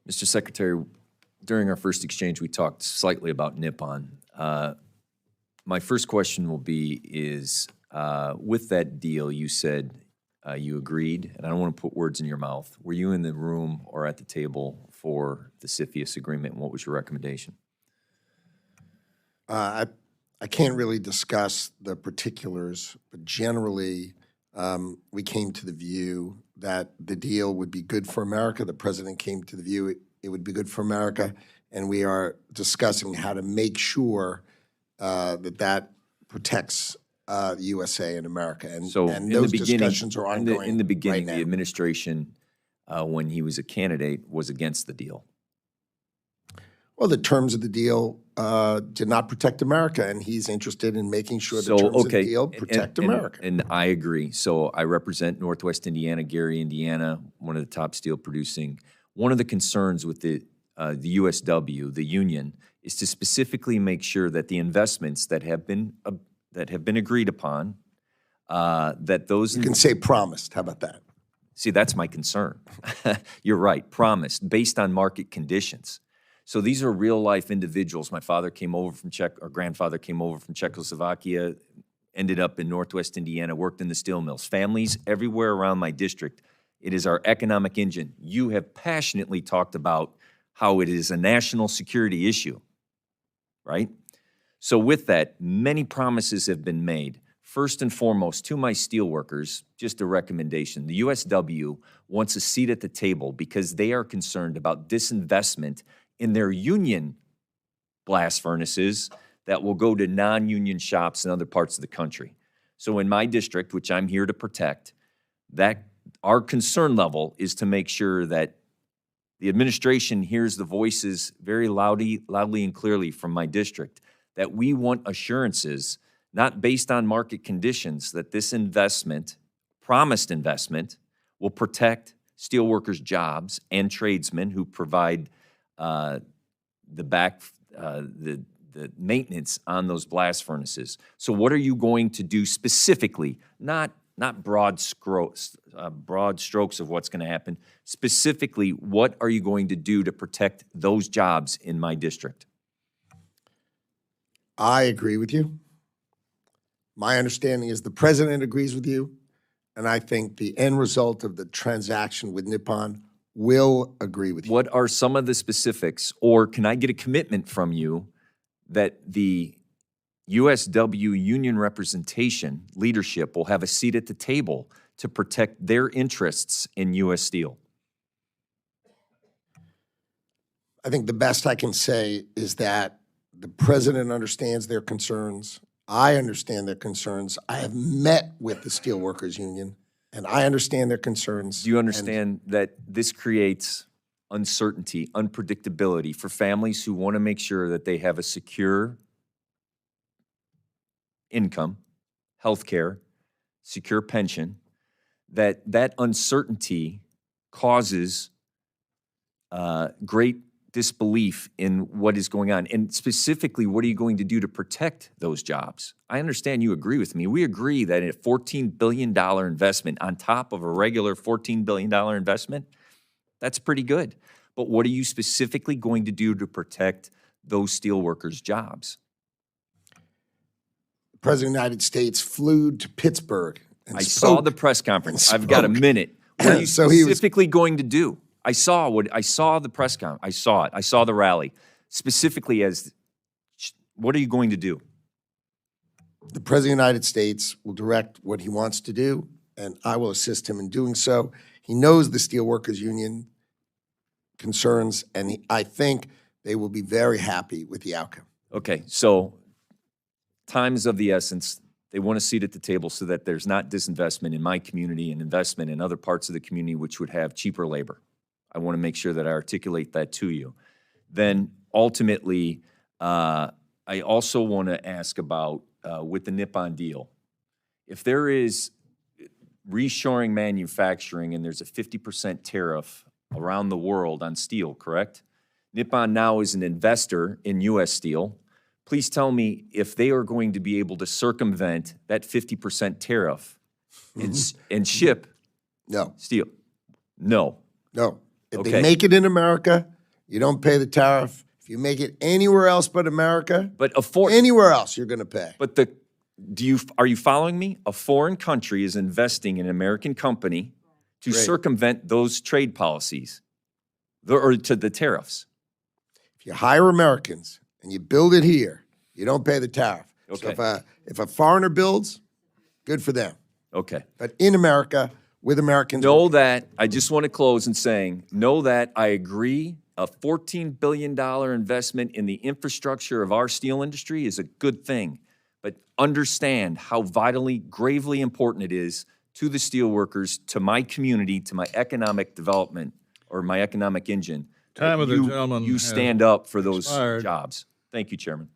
Mr. Secretary, during our first exchange, we talked slightly about Nippon. My first question will be is, with that deal, you said you agreed, and I don't want to put words in your mouth. Were you in the room or at the table for the CFIUS agreement, and what was your recommendation? I can't really discuss the particulars, but generally, we came to the view that the deal would be good for America. The president came to the view it would be good for America, and we are discussing how to make sure that protects the USA and America. And, So and in those the beginning, discussions are ongoing in the beginning, right the now. administration, when he was a candidate, was against the deal. Well, the terms of the deal did not protect America, and he's interested in making sure the So, terms of okay, the deal and- protect and- America. And I agree. So I represent Northwest Indiana, Gary, Indiana, one of the top steel producing. One of the concerns with the USW, the union, is to specifically make sure that the investments that have been agreed upon, that those You can say promised. How about that? See, that's my concern. You're right, promised, based on market conditions. So these are real-life individuals. My father came over from grandfather came over from Czechoslovakia, ended up in Northwest Indiana, worked in the steel mills. Families everywhere around my district. It is our economic engine. You have passionately talked about how it is a national security issue, right? So with that, many promises have been made. First and foremost, to my steelworkers, just a recommendation. The USW wants a seat at the table because they are concerned about disinvestment in their union blast furnaces that will go to non-union shops in other parts of the country. So in my district, which I'm here to protect, that our concern level is to make sure that the administration hears the voices very loudly and clearly from my district, that we want assurances, not based on market conditions, that this investment, promised investment, will protect steelworkers' jobs and tradesmen who provide the maintenance on those blast furnaces. So what are you going to do specifically, not broad strokes of what's going to happen, specifically what are you going to do to protect those jobs in my district? I agree with you. My understanding is the president agrees with you, and I think the end result of the transaction with Nippon will agree with you. What are some of the specifics, or can I get a commitment from you that the USW union representation leadership will have a seat at the table to protect their interests in U.S. Steel? I think the best I can say is that the president understands their concerns. I understand their concerns. I have met with the Steelworkers Union, and I understand their concerns. Do you understand that this creates uncertainty, unpredictability for families who want to make sure that they have a secure income, health care, secure pension, that uncertainty causes great disbelief in what is going on? And specifically, what are you going to do to protect those jobs? I understand you agree with me. We agree that a $14 billion investment on top of a regular $14 billion investment, that's pretty good. But what are you specifically going to do to protect those steelworkers' jobs? The President of the United States flew to Pittsburgh and I saw the press conference. I've got a minute. What are you So he was- specifically going to do? I saw the press conference. I saw it. I saw the rally. Specifically what are you going to do? The President of the United States will direct what he wants to do, and I will assist him in doing so. He knows the Steelworkers Union concerns, and I think they will be very happy with the outcome. Okay, so time is of the essence. They want a seat at the table so that there's not disinvestment in my community and investment in other parts of the community which would have cheaper labor. I want to make sure that I articulate that to you. Then ultimately, I also want to ask about, with the Nippon deal, if there is reshoring manufacturing and there's a 50% tariff around the world on steel, correct? Nippon now is an investor in U.S. Steel. Please tell me if they are going to be able to circumvent that 50% tariff and ship No, steel. No. no. If Okay. they make it in America, you don't pay the tariff. If you make it anywhere else but America, But anywhere else you're going to pay. But are you following me? A foreign country is investing in an American company to Great. circumvent those trade policies, or to the tariffs. If you hire Americans and you build it here, you don't pay the tariff. Okay. So if a foreigner builds, good for them. Okay. But in America, with Americans. Know that, I just want to close in saying, know that I agree a $14 billion investment in the infrastructure of our steel industry is a good thing. But understand how vitally, gravely important it is to the steel workers, to my community, to my economic development, or my economic engine. Time of the You gentleman You has stand up for those expired. jobs. Thank you, Chairman.